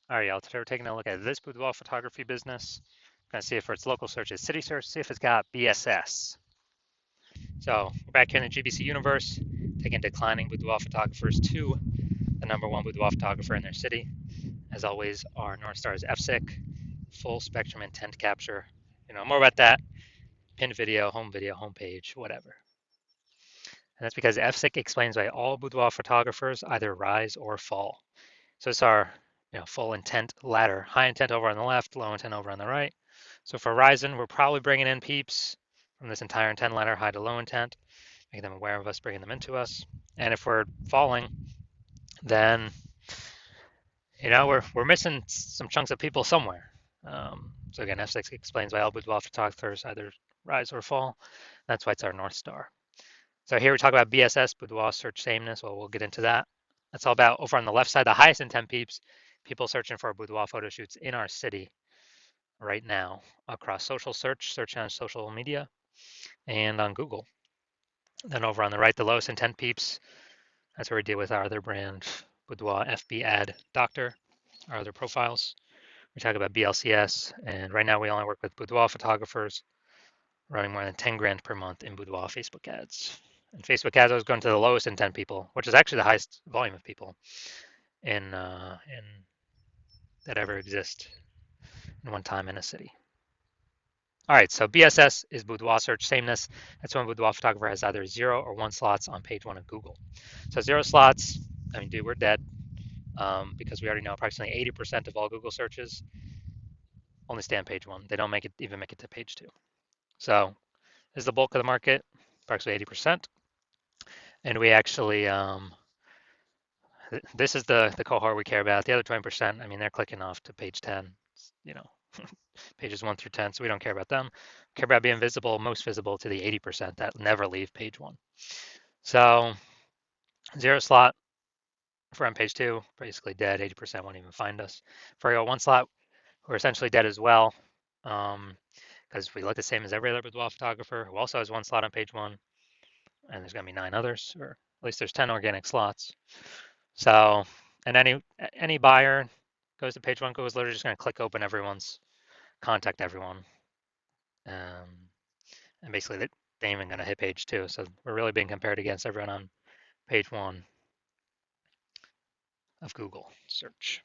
All right, y'all. Today we're taking a look at this boudoir photography business. Gonna see if for its local search is city search, see if it's got BSS. So we're back here in the GBC universe, taking declining boudoir photographers to the number one boudoir photographer in their city. As always, our North Star is FSIC, full spectrum intent capture. More about that. Pinned video, homepage, whatever. And that's because FSIC explains why all boudoir photographers either rise or fall. So it's our full intent ladder. High intent over on the left, low intent over on the right. So for Ryzen, we're probably bringing in peeps from this entire intent ladder, high to low intent, making them aware of us, bringing them into us. And if we're falling, then we're missing some chunks of people somewhere. So again, F6 explains why all boudoir photographers either rise or fall. That's why it's our North Star. So here we talk about BSS, boudoir search sameness. Well, we'll get into that. That's all about over on the left side, the highest intent peeps, people searching for boudoir photo shoots in our city right now across social search on social media, and on Google. Then over on the right, the lowest intent peeps, that's where we deal with our other brand, Boudoir FB Ad Doctor, our other profiles. We talk about BLCS, and right now we only work with boudoir photographers running more than 10 grand per month in boudoir Facebook ads. And Facebook ads, I was going to the lowest intent people, which is actually the highest volume of people in that ever exist in one time in a city. All right, so BSS is boudoir search sameness. That's when boudoir photographer has either 0 or 1 slots on page 1 of Google. So 0 slots, I mean, dude, we're dead because we already know approximately 80% of all Google searches only stay on page 1. They don't even make it to page 2. So this is the bulk of the market, approximately 80%. And we actually, this is the cohort we care about. The other 20%, I mean, they're clicking off to page 10, you know, pages 1 through 10, so we don't care about them. We care about being visible, most visible to the 80% that never leave page 1. So 0 slot for on page 2, basically dead. 80% won't even find us. For our 1 slot, we're essentially dead as well because we look the same as every other boudoir photographer who also has 1 slot on page 1, and there's going to be 9 others, or at least there's 10 organic slots. So, and any buyer goes to page 1, Google's literally just going to click open everyone's, contact everyone. And basically they ain't even going to hit page 2. So we're really being compared against everyone on page 1 of Google search.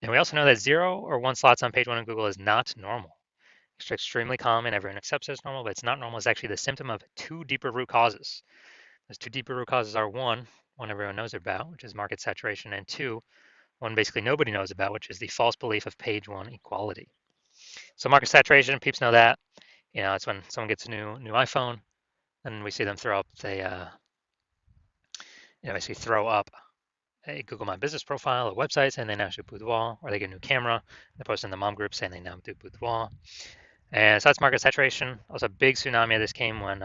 And we also know that 0 or 1 slots on page 1 of Google is not normal. It's extremely common. Everyone accepts it as normal, but it's not normal. It's actually the symptom of 2 deeper root causes. Those 2 deeper root causes are one everyone knows about, which is market saturation, and 2, one basically nobody knows about, which is the false belief of page 1 equality. So market saturation, peeps know that. It's when someone gets a new iPhone, and we see them throw up basically throw up a Google My Business profile, a website saying they now shoot boudoir, or they get a new camera, they post in the mom group saying they now do boudoir. And so that's market saturation. Also, a big tsunami of this came when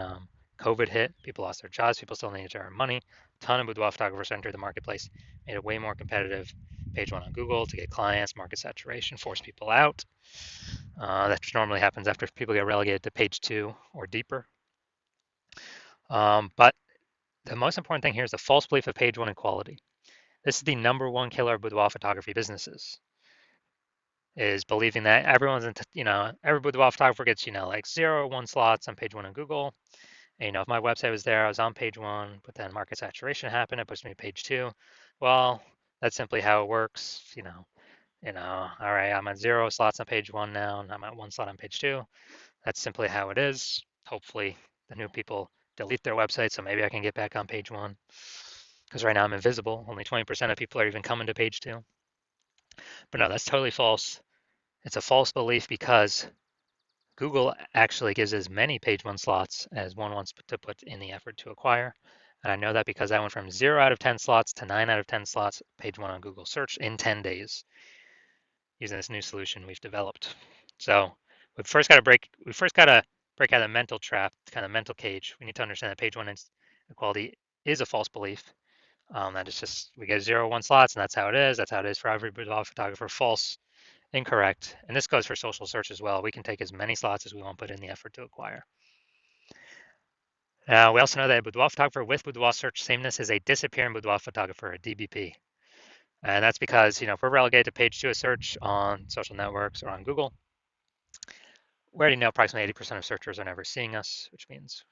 COVID hit. People lost their jobs. People still needed to earn money. A ton of boudoir photographers entered the marketplace, made it way more competitive. Page 1 on Google to get clients, market saturation, force people out. That normally happens after people get relegated to page 2 or deeper. But the most important thing here is the false belief of page 1 equality. This is the number one killer of boudoir photography businesses, is believing that everyone's every boudoir photographer gets, like 0 or 1 slots on page 1 on Google. And, if my website was there, I was on page 1, but then market saturation happened, it puts me to page 2. Well, that's simply how it works. All right, I'm at 0 slots on page 1 now, and I'm at 1 slot on page 2. That's simply how it is. Hopefully the new people delete their website, so maybe I can get back on page 1. Because right now I'm invisible. Only 20% of people are even coming to page 2. But no, that's totally false. It's a false belief because Google actually gives as many page 1 slots as one wants to put in the effort to acquire. And I know that because I went from 0 out of 10 slots to 9 out of 10 slots page 1 on Google search in 10 days using this new solution we've developed. So we first got to break out of the mental trap, kind of mental cage. We need to understand that page 1 equality is a false belief. That is just, we get 0, 1 slots, and that's how it is. That's how it is for every boudoir photographer. False, incorrect. And this goes for social search as well. We can take as many slots as we want, put in the effort to acquire. We also know that a boudoir photographer with boudoir search sameness is a disappearing boudoir photographer, a DBP. And that's because, if we're relegated to page two of search on social networks or on Google, we already know approximately 80% of searchers are never seeing us, which means,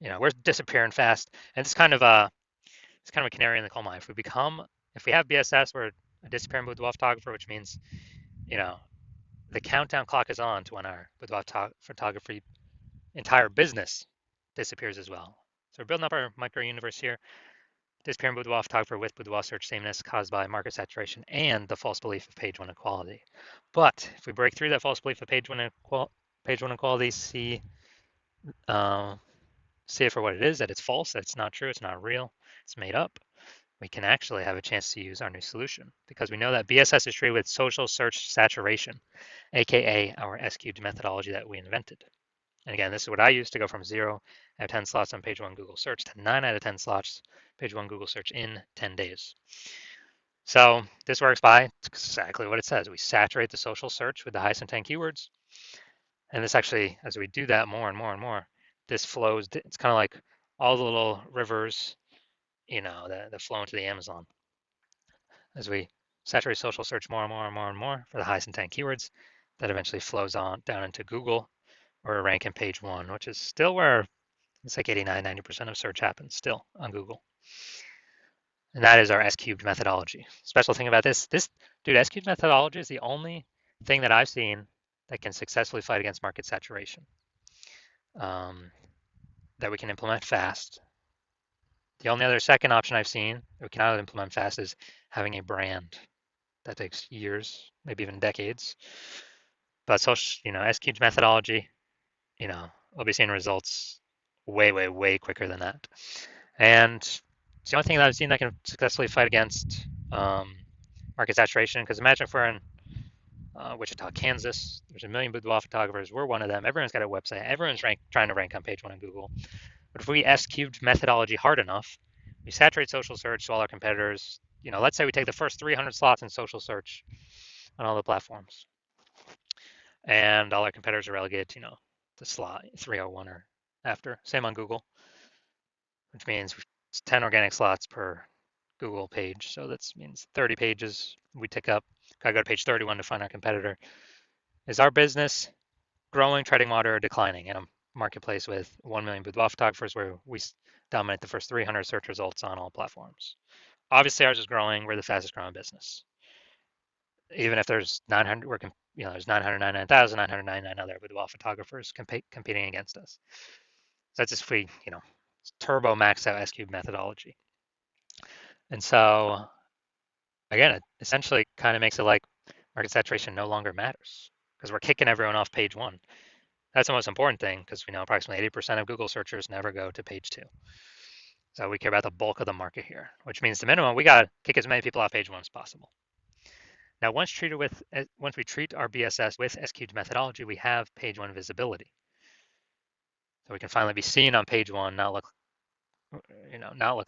we're disappearing fast. And it's kind of a canary in the coal mine. If we have BSS, we're a disappearing boudoir photographer, which means, you know, the countdown clock is on to when our boudoir photography entire business disappears as well. So we're building up our micro universe here. Disappearing boudoir photographer with boudoir search sameness caused by market saturation and the false belief of page one equality. But if we break through that false belief of page one equality, uh, see it for what it is, that it's false, that it's not true, it's not real, it's made up, we can actually have a chance to use our new solution because we know that BSS is treated with social search saturation, aka our S-cubed methodology that we invented. And again, this is what I use to go from 0 out of 10 slots on page one Google search to 9 out of 10 slots page one Google search in 10 days. So this works by exactly what it says. We saturate the social search with the highest intent keywords. And this actually, as we do that more and more and more, this flows. It's kind of like all the little rivers, that flow into the Amazon. As we saturate social search more and more and more and more for the highest intent keywords, that eventually flows on down into Google, or rank in page one, which is still where it's like 89, 90% of search happens still on Google. And that is our S-cubed methodology. Special thing about this, dude, S-cubed methodology is the only thing that I've seen that can successfully fight against market saturation, that we can implement fast. The only other second option I've seen that we cannot implement fast is having a brand. That takes years, maybe even decades. But S-cubed methodology, we'll be seeing results way, way, way quicker than that. And it's the only thing that I've seen that can successfully fight against market saturation. Because imagine if we're in Wichita, Kansas, there's a million boudoir photographers. We're one of them. Everyone's got a website. Everyone's trying to rank on page one on Google. But if we S-cubed methodology hard enough, we saturate social search to all our competitors. Let's say we take the first 300 slots in social search on all the platforms, and all our competitors are relegated to, the slot 301 or after. Same on Google, which means it's 10 organic slots per Google page. So that means 30 pages we tick up. Gotta go to page 31 to find our competitor. Is our business growing, treading water, or declining in a marketplace with 1 million boudoir photographers where we dominate the first 300 search results on all platforms? Obviously, ours is growing. We're the fastest growing business. Even if there's 900, there's 999,999 other boudoir photographers competing against us. So that's just if we, turbo max out S-cube methodology. And so again, it essentially kind of makes it like market saturation no longer matters because we're kicking everyone off page one. That's the most important thing because we know approximately 80% of Google searchers never go to page two. So we care about the bulk of the market here, which means the minimum, we got to kick as many people off page one as possible. Now, once we treat our BSS with S-cubed methodology, we have page one visibility. So we can finally be seen on page one, not look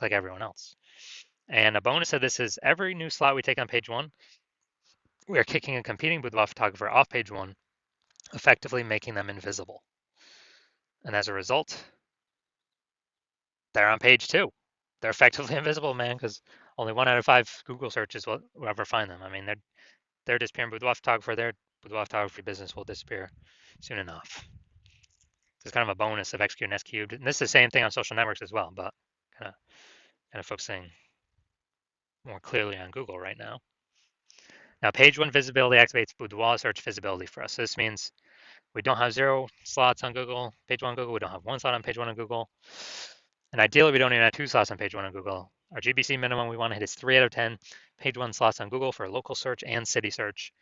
like everyone else. And a bonus of this is every new slot we take on page one, we are kicking a competing boudoir photographer off page one, effectively making them invisible. And as a result, they're on page two. They're effectively invisible, man, because only 1 out of 5 Google searches will ever find them. I mean, they're disappearing boudoir photographer. Their boudoir photography business will disappear soon enough. So it's kind of a bonus of X cubed and S cubed. And this is the same thing on social networks as well, but kind of focusing more clearly on Google right now. Now, page one visibility activates boudoir search visibility for us. So this means we don't have 0 slots on Google, page one on Google. We don't have 1 slot on page one on Google. And ideally, we don't even have 2 slots on page one on Google. Our GBC minimum we want to hit is 3 out of 10 page one slots on Google for local search and city search.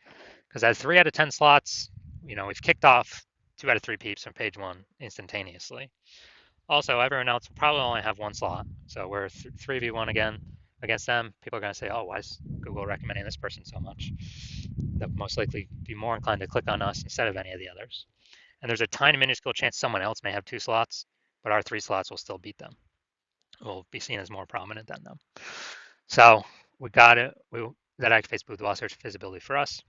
Because at 3 out of 10 slots, we've kicked off 2 out of 3 peeps from page one instantaneously. Also, everyone else will probably only have 1 slot. So we're 3v1 again against them. People are going to say, oh, why is Google recommending this person so much? They'll most likely be more inclined to click on us instead of any of the others. And there's a tiny minuscule chance someone else may have 2 slots, but our 3 slots will still beat them. We'll be seen as more prominent than them. So we got it. That activates boudoir search visibility for us.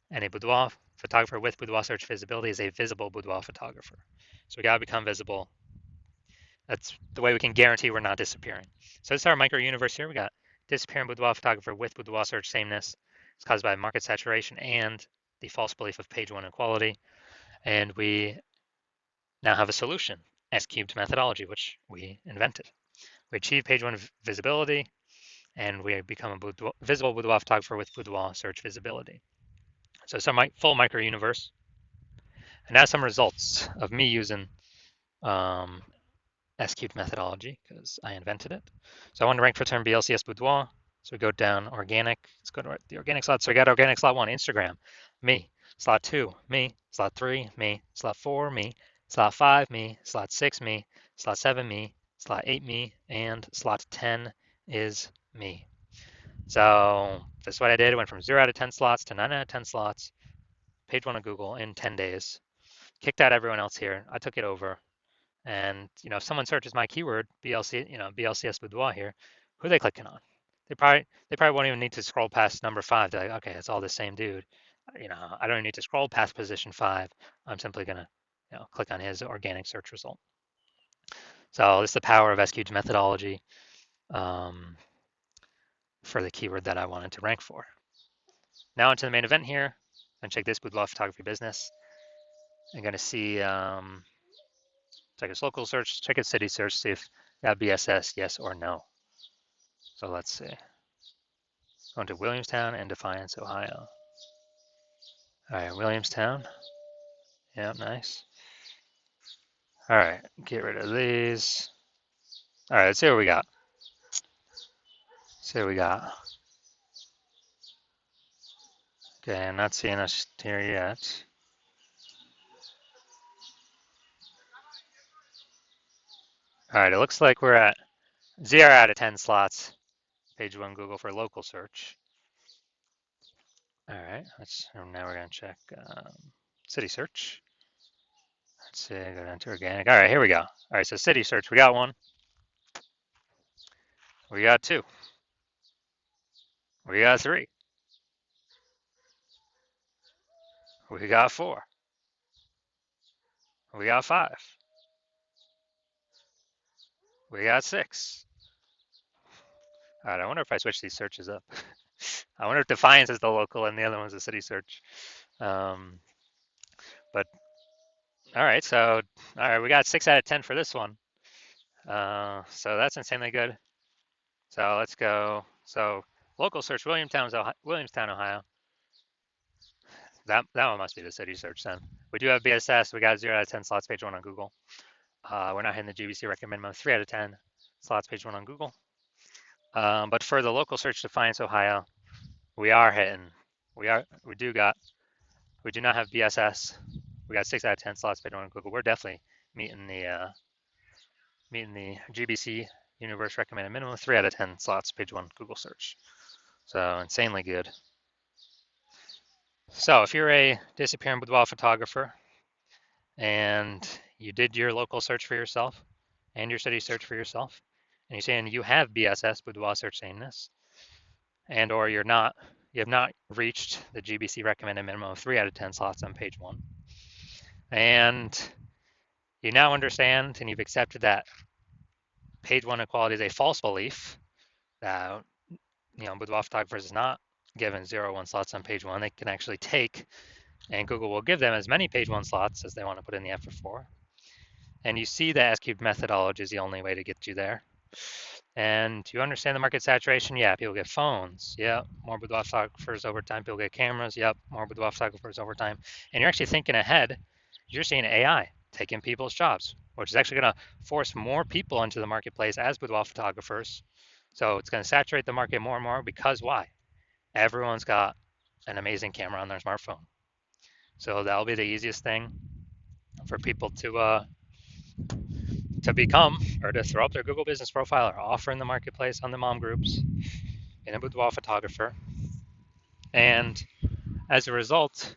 And a boudoir photographer with boudoir search visibility is a visible boudoir photographer. So we got to become visible. That's the way we can guarantee we're not disappearing. So this is our micro universe here. We got disappearing boudoir photographer with boudoir search sameness is caused by market saturation and the false belief of page one equality. And we now have a solution, S-cubed methodology, which we invented. We achieve page one visibility, and we become a visible boudoir photographer with boudoir search visibility. So some full micro universe. And now some results of me using S-cubed methodology because I invented it. So I want to rank for term BLCS boudoir. So we go down organic. Let's go to the organic slot. So we got organic slot 1, Instagram, me. Slot 2, me. Slot 3, me. Slot 4, me. Slot 5, me. Slot 6, me. Slot 7, me. Slot 8, me. And slot 10 is me. So this is what I did. I went from 0 out of 10 slots to 9 out of 10 slots. Page 1 of Google in 10 days. Kicked out everyone else here. I took it over. And if someone searches my keyword BLCS boudoir here, who are they clicking on? They probably won't even need to scroll past number 5. They're like, okay, it's all the same dude. I don't even need to scroll past position 5. I'm simply gonna click on his organic search result. So this is the power of SQ's methodology for the keyword that I wanted to rank for. Now into the main event here. I'm gonna check this boudoir photography business. I'm gonna see check its local search, check its city search, see if that BSS, yes or no. So let's see. Going to Williamstown and Defiance, Ohio. All right, Williamstown. Yeah, nice. All right, get rid of these. All right, let's see what we got. Okay, I'm not seeing us here yet. All right, it looks like we're at 0 out of 10 slots. Page 1 Google for local search. All right, now we're gonna check city search. Let's see, go down to organic. All right, here we go. All right, so city search, we got 1. We got 2. We got 3. We got 4. We got 5. We got 6. All right, I wonder if I switch these searches up. I wonder if Defiance is the local and the other one's the city search. But all right, so we got 6 out of 10 for this one. So that's insanely good. So let's go. So local search, Williamstown, Ohio. That one must be the city search then. We do have BSS. We got 0 out of 10 slots, page 1 on Google. We're not hitting the GBC recommend minimum 3 out of 10 slots, page 1 on Google. But for the local search, Defiance, Ohio, we are hitting. We do not have BSS. We got 6 out of 10 slots, page 1 on Google. We're definitely meeting the GBC universe recommended minimum 3 out of 10 slots, page 1 Google search. So insanely good. So if you're a disappearing boudoir photographer and you did your local search for yourself and your city search for yourself, and you're saying you have BSS, boudoir search sameness, and or you have not reached the GBC recommended minimum of 3 out of 10 slots on page 1, and you now understand and you've accepted that page 1 equality is a false belief, that boudoir photographers is not given 0, 1 slots on page 1. They can actually take, and Google will give them as many page 1 slots as they want to put in the effort for. And you see the S-cubed methodology is the only way to get you there. And you understand the market saturation? Yeah, people get phones. Yeah, more boudoir photographers over time. People get cameras. Yep, more boudoir photographers over time. And you're actually thinking ahead. You're seeing AI taking people's jobs, which is actually going to force more people into the marketplace as boudoir photographers. So it's going to saturate the market more and more because why? Everyone's got an amazing camera on their smartphone. So that'll be the easiest thing for people to become, or to throw up their Google business profile or offer in the marketplace on the mom groups in a boudoir photographer. And as a result,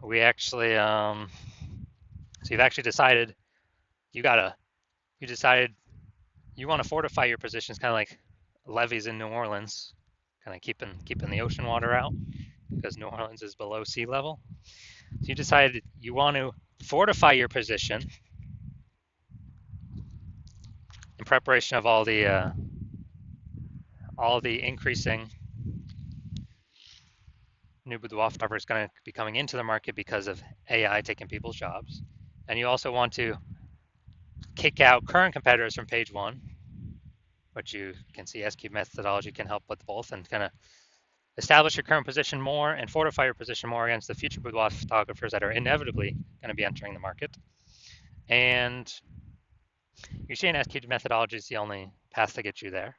we actually, so you've actually decided you want to fortify your positions, kind of like levees in New Orleans, kind of keeping the ocean water out because New Orleans is below sea level. So you decided you want to fortify your position in preparation of all the all the increasing new boudoir photographer is going to be coming into the market because of AI taking people's jobs. And you also want to kick out current competitors from page one, which you can see S-Cube methodology can help with both, and kind of establish your current position more and fortify your position more against the future boudoir photographers that are inevitably going to be entering the market. And you're seeing S-Cube methodology is the only path to get you there.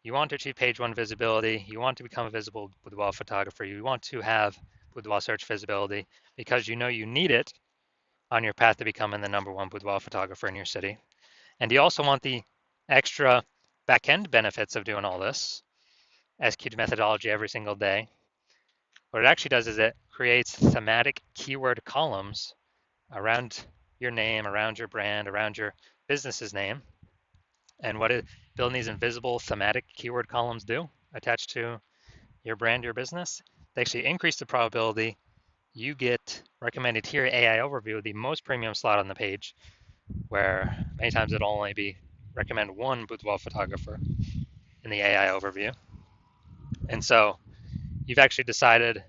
You want to achieve page one visibility. You want to become a visible boudoir photographer. You want to have boudoir search visibility because you know you need it on your path to becoming the #1 boudoir photographer in your city. And you also want the extra back-end benefits of doing all this, S-Cube methodology every single day. What it actually does is it creates thematic keyword columns around your name, around your brand, around your business's name. And what building these invisible thematic keyword columns do attached to your brand, your business, they actually increase the probability you get recommended here AI overview, the most premium slot on the page, where many times it'll only be recommend one boudoir photographer in the AI overview. And so you've actually decided,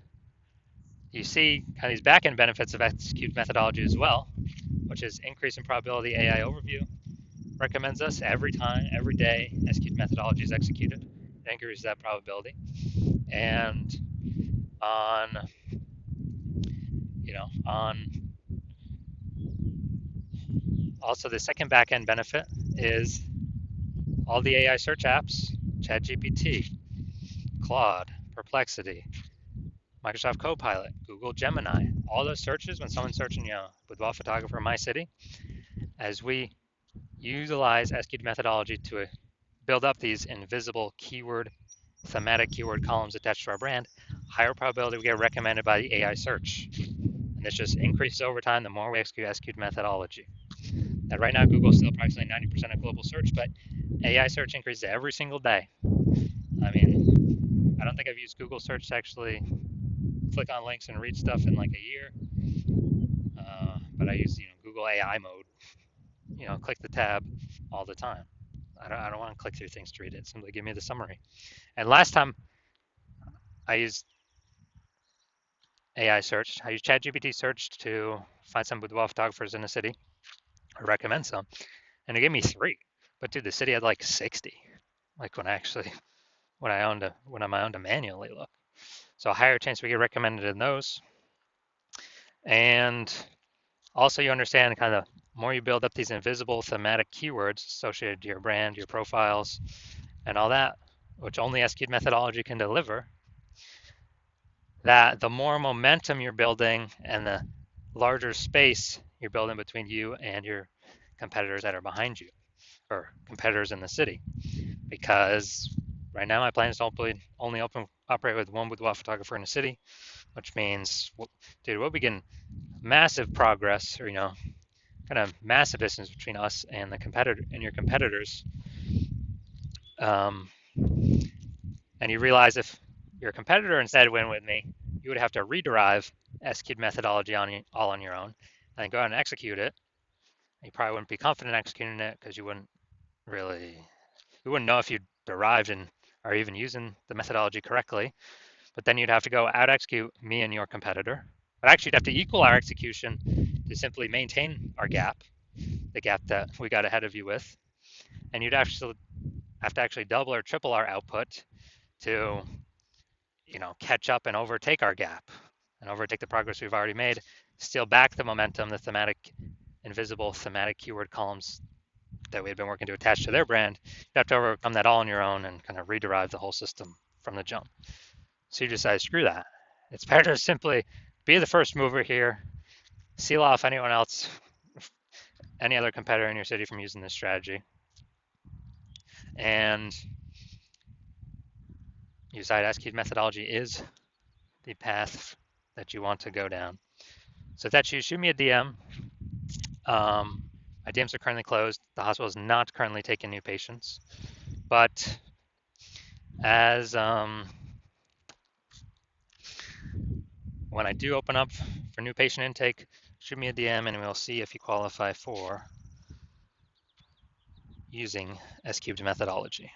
you see kind of these back-end benefits of S-Cube methodology as well, which is increase in probability AI overview recommends us every time, every day S-Cube methodology is executed. It increases that probability. And on, also the second back-end benefit is all the AI search apps, ChatGPT, Claude, Perplexity, Microsoft Copilot, Google Gemini, all those searches when someone's searching, boudoir photographer in my city, as we utilize S-Cube methodology to build up these invisible thematic keyword columns attached to our brand, higher probability we get recommended by the AI search. And this just increases over time the more we execute S-Cube methodology. Now, right now, Google's still approximately 90% of global search, but AI search increases every single day. I mean, I don't think I've used Google search to actually click on links and read stuff in like a year. But I use, Google AI mode, click the tab all the time. I don't want to click through things to read it. Simply give me the summary. And last time I used AI search, I used ChatGPT search to find some boudoir photographers in the city or recommend some. And it gave me 3. But dude, the city had like 60. Like when I owned to manually look. So a higher chance we get recommended in those. And also you understand kind of more you build up these invisible thematic keywords associated to your brand, your profiles, and all that, which only S-Cube methodology can deliver, that the more momentum you're building and the larger space you're building between you and your competitors that are behind you, or competitors in the city. Because right now my plan is to only operate with one boudoir photographer in the city, which means, dude, we'll be getting massive progress, or kind of massive distance between us and your competitors. And you realize if your competitor instead went with me, you would have to rederive S-Cube methodology all on your own, and then go out and execute it. You probably wouldn't be confident executing it because you wouldn't know if you derived and are even using the methodology correctly. But then you'd have to go out execute me and your competitor. But actually, you'd have to equal our execution to simply maintain our gap, the gap that we got ahead of you with. And you'd actually have to actually double or triple our output to, catch up and overtake our gap and overtake the progress we've already made, steal back the momentum, the invisible thematic keyword columns that we had been working to attach to their brand. You have to overcome that all on your own and kind of rederive the whole system from the jump. So you decide, screw that. It's better to simply be the first mover here, seal off anyone else, any other competitor in your city from using this strategy. And you decide S-Cube methodology is the path that you want to go down. So if that's you, shoot me a DM. My DMs are currently closed. The hospital is not currently taking new patients. But as when I do open up for new patient intake, shoot me a DM and we'll see if you qualify for using S-Cubed methodology.